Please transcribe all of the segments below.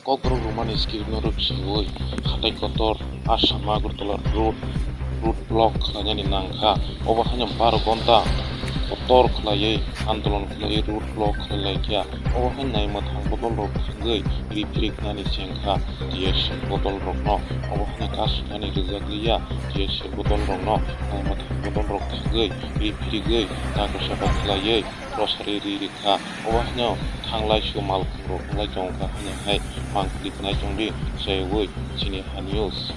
Kotor rumani skip noruk siwoi hatai kotor Assam Agartala road block khlaiani nangkha obo haino 12 gonta kotor khlaiui andolon khlaiui road block khlailaikia obo haino naima thang botol rok thangui refree khnani sengkha TSC botol rokno obo haino kasukani rwjakgwiya TSC botol rokno naima thang botol rok thangui refree gui nakosa khlaiui rosari ririkha obo haino thanglai su malkhung rok wnglai tongkha haino hai mangpili khnai tongdi chewui chini ha news.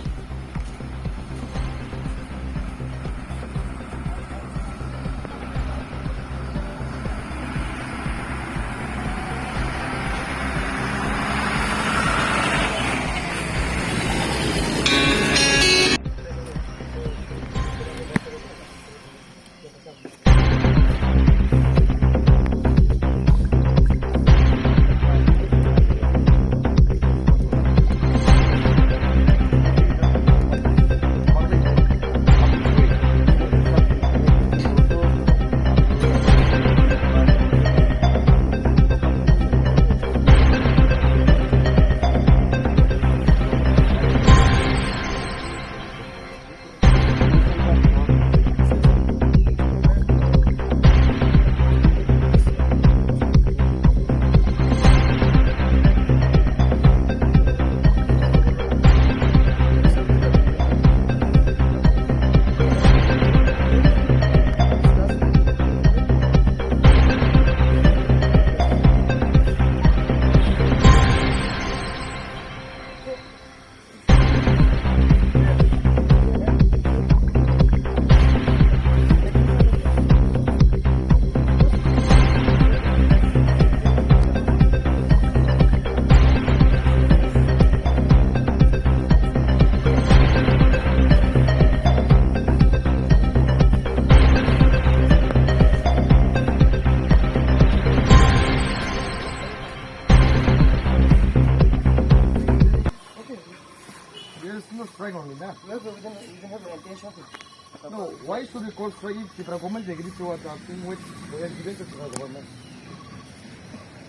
There is no strike only, na? No, but we can have an intention to. No, why should we call strike if the government agrees to what thing which they have given to the government?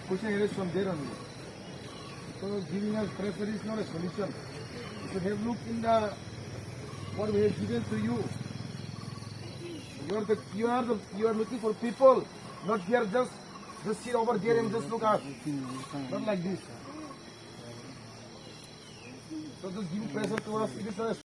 Question is from there only. So giving us pressure is not a solution. You should have looked in the what we have given to you. You are looking for people, not here just sit over there and just look at. Not like this. So just giving pressure to us, it is a